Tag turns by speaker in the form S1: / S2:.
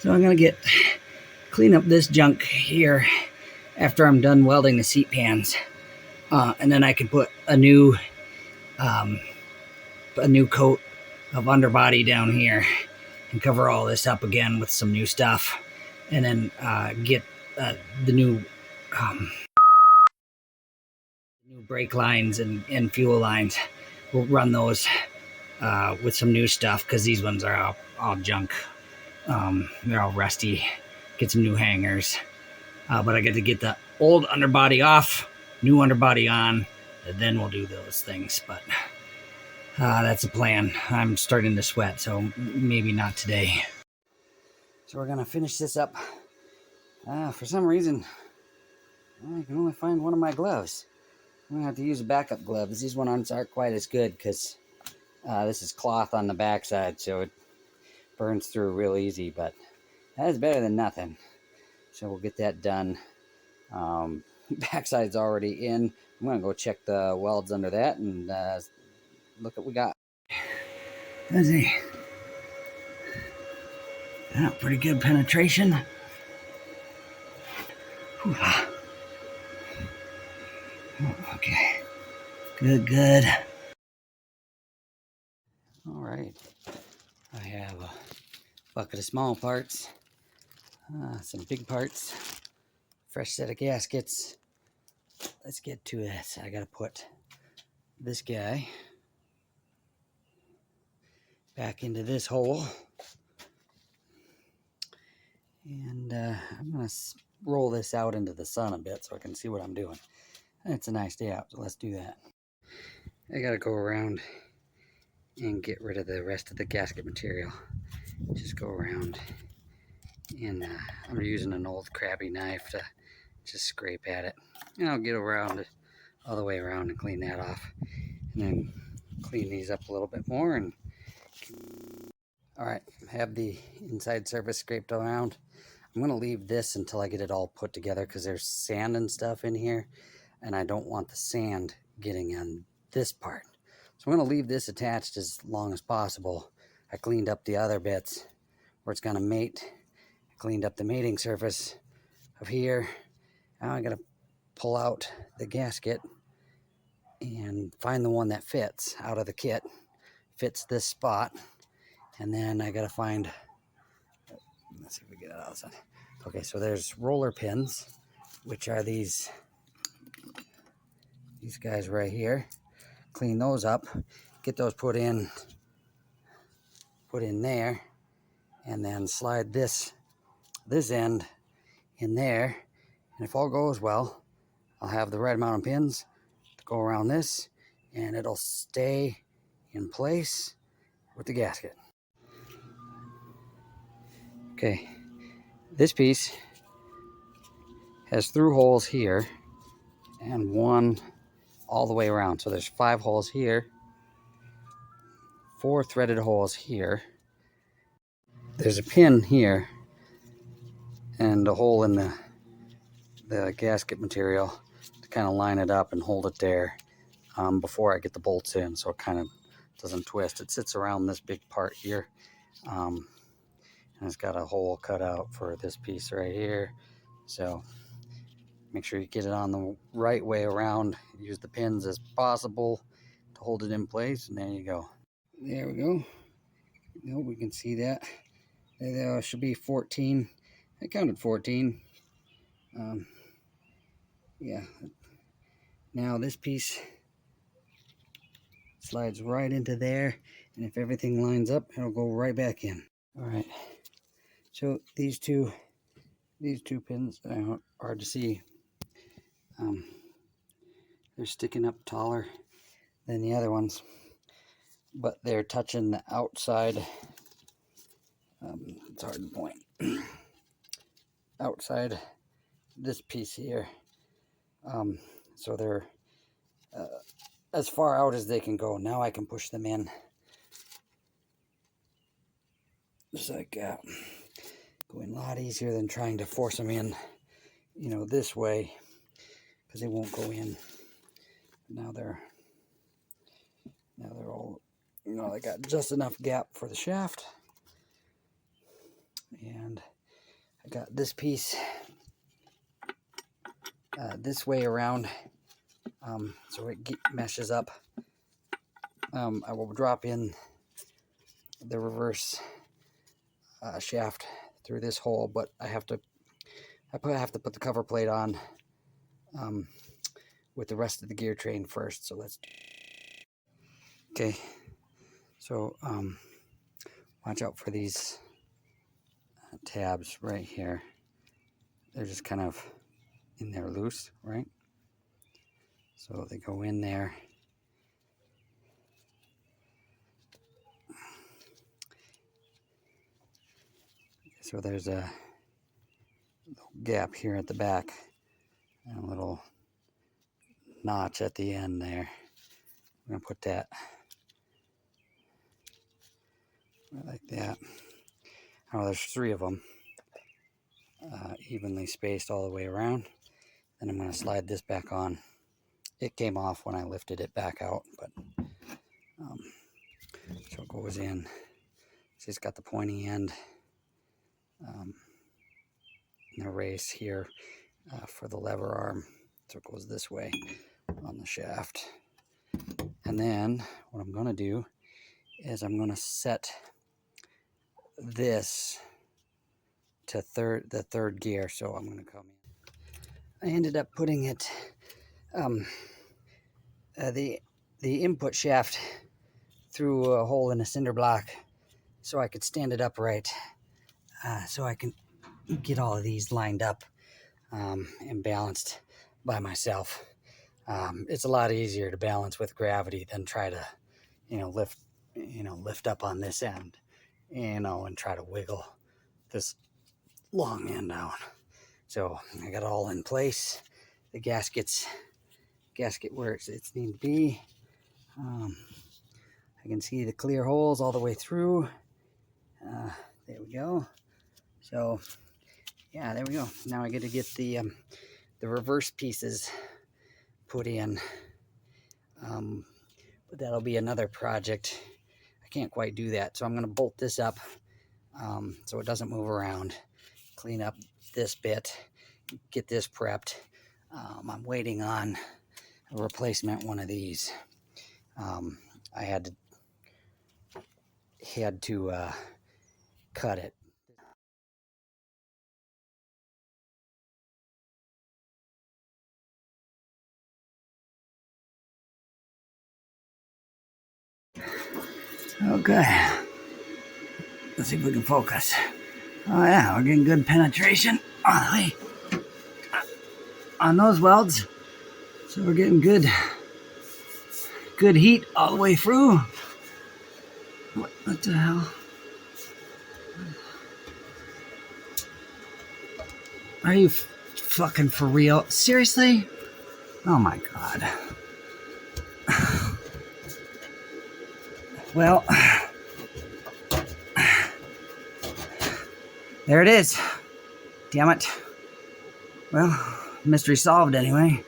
S1: So I'm gonna clean up this junk here after I'm done welding the seat pans, and then I can put a new coat of underbody down here and cover all this up again with some new stuff, and then get the new brake lines and fuel lines. We'll run those with some new stuff because these ones are all junk. They're all rusty. Get some new hangers. But I get to get the old underbody off, new underbody on, and then we'll do those things. But that's the plan. I'm starting to sweat, so maybe not today. So we're gonna finish this up. For some reason, I can only find one of my gloves. I'm gonna have to use backup gloves. These ones aren't quite as good because this is cloth on the backside, so it burns through real easy, but that is better than nothing. So we'll get that done. Backside's already in. I'm gonna go check the welds under that and look what we got. Let's see. Pretty good penetration. Okay. Good. All right. I have a bucket of small parts, some big parts, fresh set of gaskets. Let's get to it. I gotta put this guy back into this hole, and I'm gonna roll this out into the sun a bit so I can see what I'm doing. It's a nice day out, so let's do that. I gotta go around and get rid of the rest of the gasket material. Just go around, and I'm using an old crabby knife to just scrape at it. And I'll get around it all the way around and clean that off, and then clean these up a little bit more. And all right, have the inside surface scraped around. I'm gonna leave this until I get it all put together because there's sand and stuff in here, and I don't want the sand getting on this part. So I'm gonna leave this attached as long as possible. I cleaned up the other bits where it's gonna mate. I cleaned up the mating surface of here. Now I gotta pull out the gasket and find the one that fits out of the kit, fits this spot, and then I gotta find, let's see if we get it outside. Okay, so there's roller pins, which are these guys right here. Clean those up, get those put in there, and then slide this end in there. And if all goes well, I'll have the right amount of pins to go around this, and it'll stay in place with the gasket. Okay, this piece has through holes here and one all the way around. So there's 5 holes here, 4 threaded holes here. There's a pin here and a hole in the gasket material to kind of line it up and hold it there before I get the bolts in, so it kind of doesn't twist. It sits around this big part here, and it's got a hole cut out for this piece right here. So make sure you get it on the right way around. Use the pins as possible to hold it in place, and there you go. There we go. We can see that. There should be 14. I counted 14. Yeah. Now this piece slides right into there, and if everything lines up, it'll go right back in. All right. So these two pins are hard to see. They're sticking up taller than the other ones, but they're touching the outside. It's hard to point. Outside this piece here. So they're as far out as they can go. Now I can push them in. Just like going a lot easier than trying to force them in, this way, because they won't go in. Now they're all, they got just enough gap for the shaft, and I got this piece this way around, so it meshes up. I will drop in the reverse shaft through this hole, but I have to put the cover plate on with the rest of the gear train first. So let's. Okay, so watch out for these tabs right here. They're just kind of in there loose, right? So they go in there. So there's a little gap here at the back and a little notch at the end there. I'm gonna put that right like that. Oh, there's 3 of them, evenly spaced all the way around. Then I'm gonna slide this back on. It came off when I lifted it back out, but so it goes in. So it's got the pointy end and the race here for the lever arm. So it goes this way on the shaft. And then what I'm gonna do is I'm gonna set this to the third gear. So I'm gonna come in. I ended up putting it the input shaft through a hole in a cinder block so I could stand it upright, so I can get all of these lined up and balanced by myself. It's a lot easier to balance with gravity than try to lift up on this end, and try to wiggle this long end down. So I got it all in place. The gasket where it needs to be. I can see the clear holes all the way through. There we go. So yeah, there we go. Now I get to get the reverse pieces put in, but that'll be another project. I can't quite do that, so I'm going to bolt this up so it doesn't move around. Clean up this bit, get this prepped. I'm waiting on a replacement one of these. I had to cut it. Okay, let's see if we can focus. Oh yeah, we're getting good penetration on those welds. So we're getting good heat all the way through. What the hell? Are you fucking for real? Seriously? Oh my God. Well, there it is. Damn it. Well, mystery solved anyway.